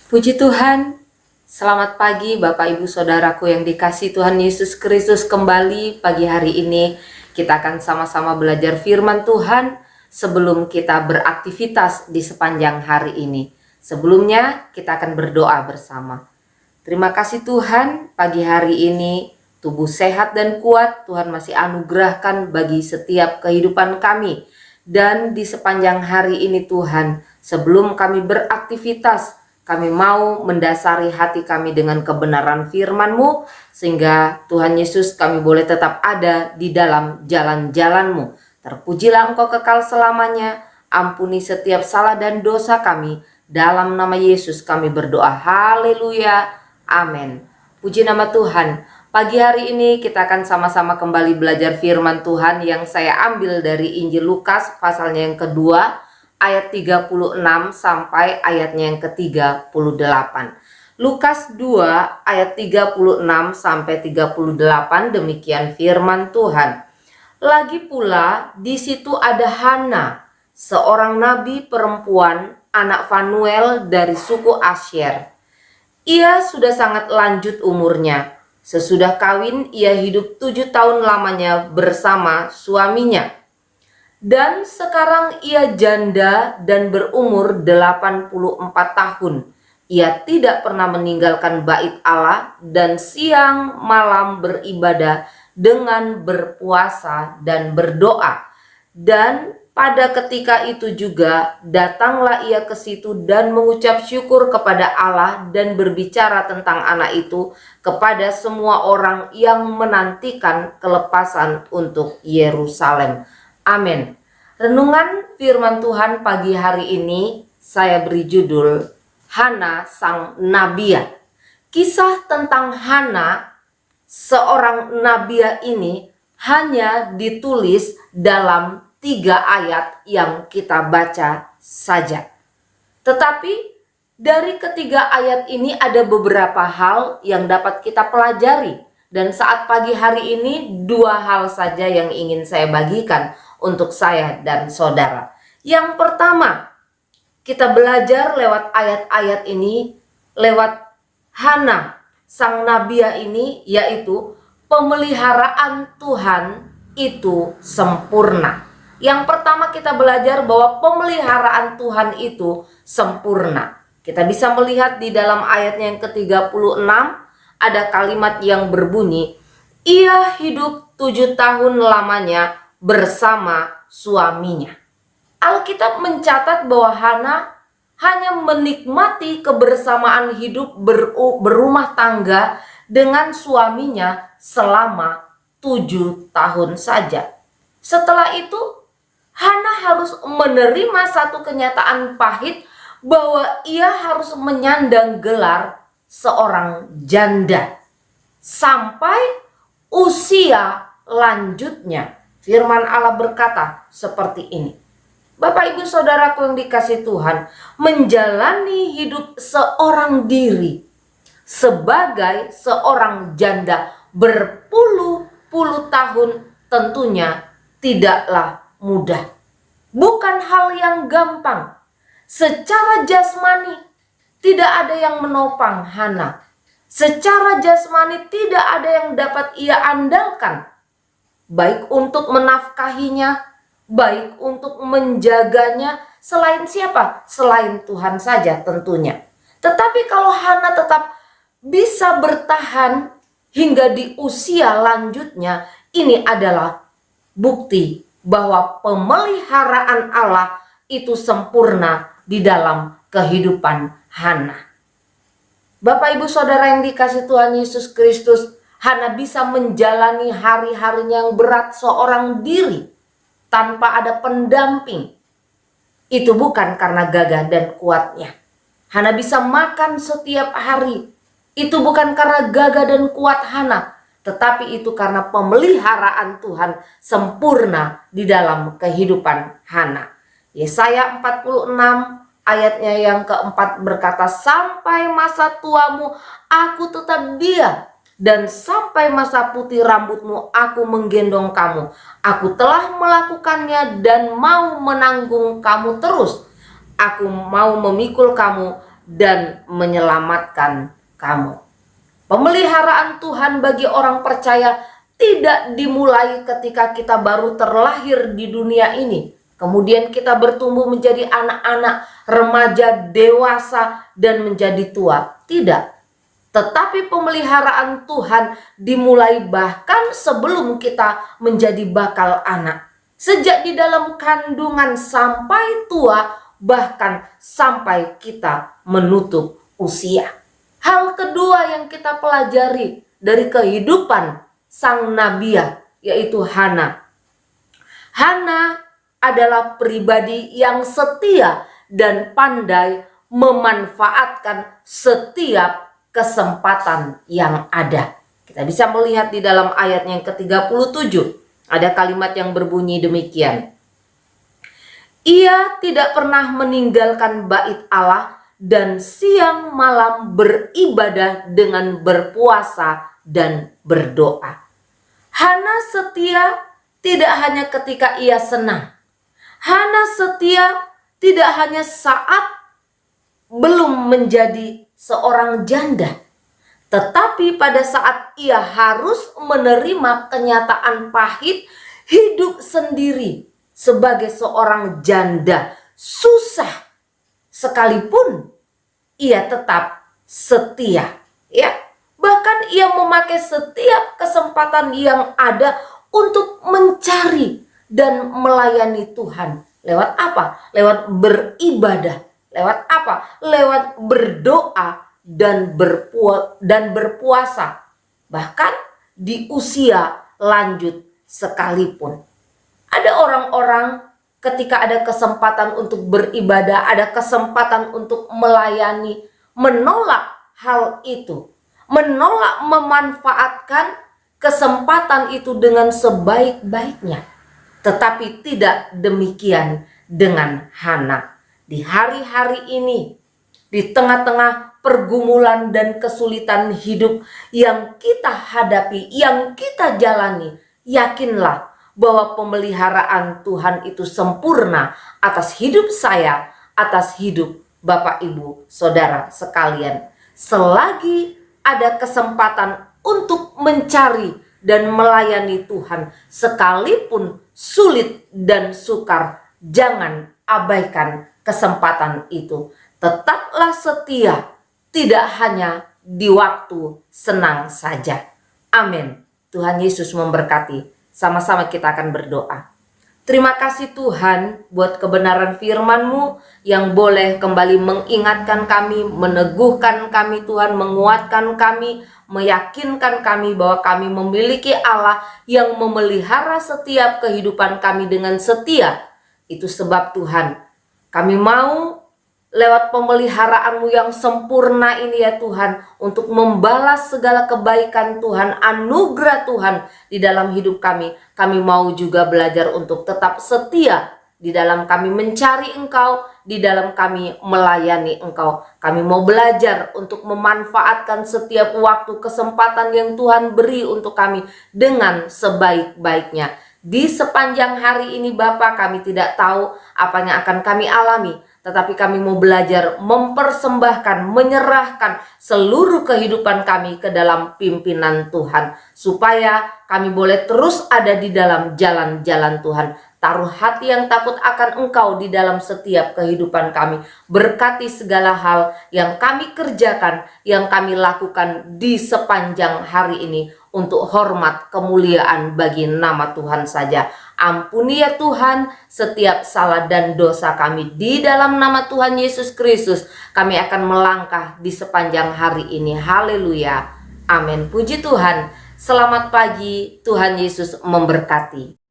Puji Tuhan, selamat pagi Bapak Ibu Saudaraku yang dikasihi Tuhan Yesus Kristus. Kembali pagi hari ini kita akan sama-sama belajar firman Tuhan sebelum kita beraktivitas di sepanjang hari ini. Sebelumnya kita akan berdoa bersama. Terima kasih Tuhan, pagi hari ini tubuh sehat dan kuat Tuhan masih anugerahkan bagi setiap kehidupan kami. Dan di sepanjang hari ini Tuhan, sebelum kami beraktivitas, kami mau mendasari hati kami dengan kebenaran firman-Mu, sehingga Tuhan Yesus kami boleh tetap ada di dalam jalan-jalan-Mu. Terpujilah Engkau kekal selamanya, ampuni setiap salah dan dosa kami. Dalam nama Yesus kami berdoa, haleluya, amin. Puji nama Tuhan. Pagi hari ini kita akan sama-sama kembali belajar firman Tuhan yang saya ambil dari Injil Lukas pasalnya yang kedua, ayat 36 sampai ayatnya yang ke-38. Lukas 2 ayat 36 sampai 38, demikian firman Tuhan. Lagi pula di situ ada Hana, seorang nabi perempuan, anak Fanuel dari suku Asyer. Ia sudah sangat lanjut umurnya. Sesudah kawin ia hidup 7 tahun lamanya bersama suaminya. Dan sekarang ia janda dan berumur 84 tahun. Ia tidak pernah meninggalkan bait Allah dan siang malam beribadah dengan berpuasa dan berdoa. Dan pada ketika itu juga datanglah ia ke situ dan mengucap syukur kepada Allah dan berbicara tentang anak itu kepada semua orang yang menantikan kelepasan untuk Yerusalem. Amin. Renungan firman Tuhan pagi hari ini saya beri judul Hana sang Nabia. Kisah tentang Hana, seorang Nabia ini hanya ditulis dalam 3 ayat yang kita baca saja. Tetapi dari ketiga ayat ini ada beberapa hal yang dapat kita pelajari. Dan saat pagi hari ini 2 hal saja yang ingin saya bagikan untuk saya dan saudara. Yang pertama, kita belajar lewat ayat-ayat ini, lewat Hana, sang nabia ini, yaitu pemeliharaan Tuhan itu sempurna. Yang pertama kita belajar bahwa pemeliharaan Tuhan itu sempurna. Kita bisa melihat di dalam ayatnya yang ke-36, ada kalimat yang berbunyi, ia hidup 7 tahun lamanya bersama suaminya. Alkitab mencatat bahwa Hana hanya menikmati kebersamaan hidup berumah tangga dengan suaminya selama 7 tahun saja. Setelah itu, Hana harus menerima satu kenyataan pahit bahwa ia harus menyandang gelar seorang janda sampai usia lanjutnya. Firman Allah berkata seperti ini. Bapak Ibu Saudaraku yang dikasihi Tuhan, menjalani hidup seorang diri sebagai seorang janda berpuluh-puluh tahun tentunya tidaklah mudah. Bukan hal yang gampang. Secara jasmani tidak ada yang menopang Hana. Secara jasmani tidak ada yang dapat ia andalkan. Baik untuk menafkahinya, baik untuk menjaganya, selain siapa? Selain Tuhan saja tentunya. Tetapi kalau Hana tetap bisa bertahan hingga di usia lanjutnya, ini adalah bukti bahwa pemeliharaan Allah itu sempurna di dalam kehidupan Hana. Bapak Ibu Saudara yang dikasihi Tuhan Yesus Kristus, Hana bisa menjalani hari-harinya yang berat seorang diri tanpa ada pendamping. Itu bukan karena gagah dan kuatnya. Hana bisa makan setiap hari. Itu bukan karena gagah dan kuat Hana, tetapi itu karena pemeliharaan Tuhan sempurna di dalam kehidupan Hana. Yesaya 46 ayatnya yang keempat berkata, sampai masa tuamu aku tetap diam, dan sampai masa putih rambutmu aku menggendong kamu. Aku telah melakukannya dan mau menanggung kamu terus. Aku mau memikul kamu dan menyelamatkan kamu. Pemeliharaan Tuhan bagi orang percaya tidak dimulai ketika kita baru terlahir di dunia ini. Kemudian kita bertumbuh menjadi anak-anak, remaja, dewasa, dan menjadi tua. Tidak. Tetapi pemeliharaan Tuhan dimulai bahkan sebelum kita menjadi bakal anak. Sejak di dalam kandungan sampai tua, bahkan sampai kita menutup usia. Hal kedua yang kita pelajari dari kehidupan sang nabiah yaitu Hana. Hana adalah pribadi yang setia dan pandai memanfaatkan setiap kesempatan yang ada. Kita bisa melihat di dalam ayat yang ke-37 ada kalimat yang berbunyi demikian. Ia tidak pernah meninggalkan bait Allah dan siang malam beribadah dengan berpuasa dan berdoa. Hana setia tidak hanya ketika ia senang. Hana setia tidak hanya saat belum menjadi seorang janda, tetapi pada saat ia harus menerima kenyataan pahit hidup sendiri sebagai seorang janda, susah, sekalipun ia tetap setia, ya. Bahkan ia memakai setiap kesempatan yang ada untuk mencari dan melayani Tuhan. Lewat apa? Lewat beribadah. Lewat apa? Lewat berdoa dan berpuasa. Bahkan di usia lanjut sekalipun. Ada orang-orang ketika ada kesempatan untuk beribadah, ada kesempatan untuk melayani, menolak hal itu. Menolak memanfaatkan kesempatan itu dengan sebaik-baiknya. Tetapi tidak demikian dengan Hana. Di hari-hari ini, di tengah-tengah pergumulan dan kesulitan hidup yang kita hadapi, yang kita jalani, yakinlah bahwa pemeliharaan Tuhan itu sempurna atas hidup saya, atas hidup Bapak, Ibu, Saudara sekalian. Selagi ada kesempatan untuk mencari dan melayani Tuhan, sekalipun sulit dan sukar, jangan abaikan kesempatan itu. Tetaplah setia, tidak hanya di waktu senang saja. Amin. Tuhan Yesus memberkati. Sama-sama kita akan berdoa. Terima kasih Tuhan buat kebenaran firman-Mu yang boleh kembali mengingatkan kami, meneguhkan kami Tuhan, menguatkan kami, meyakinkan kami bahwa kami memiliki Allah yang memelihara setiap kehidupan kami dengan setia. Itu sebab Tuhan, kami mau lewat pemeliharaan-Mu yang sempurna ini ya Tuhan, untuk membalas segala kebaikan Tuhan, anugerah Tuhan di dalam hidup kami. Kami mau juga belajar untuk tetap setia di dalam kami mencari Engkau, di dalam kami melayani Engkau. Kami mau belajar untuk memanfaatkan setiap waktu kesempatan yang Tuhan beri untuk kami dengan sebaik-baiknya. Di sepanjang hari ini Bapa, kami tidak tahu apa yang akan kami alami, tetapi kami mau belajar mempersembahkan, menyerahkan seluruh kehidupan kami ke dalam pimpinan Tuhan, supaya kami boleh terus ada di dalam jalan-jalan Tuhan. Taruh hati yang takut akan Engkau di dalam setiap kehidupan kami. Berkati segala hal yang kami kerjakan, yang kami lakukan di sepanjang hari ini, untuk hormat kemuliaan bagi nama Tuhan saja. Ampuni ya Tuhan setiap salah dan dosa kami. Di dalam nama Tuhan Yesus Kristus kami akan melangkah di sepanjang hari ini. Haleluya. Amin. Puji Tuhan. Selamat pagi. Tuhan Yesus memberkati.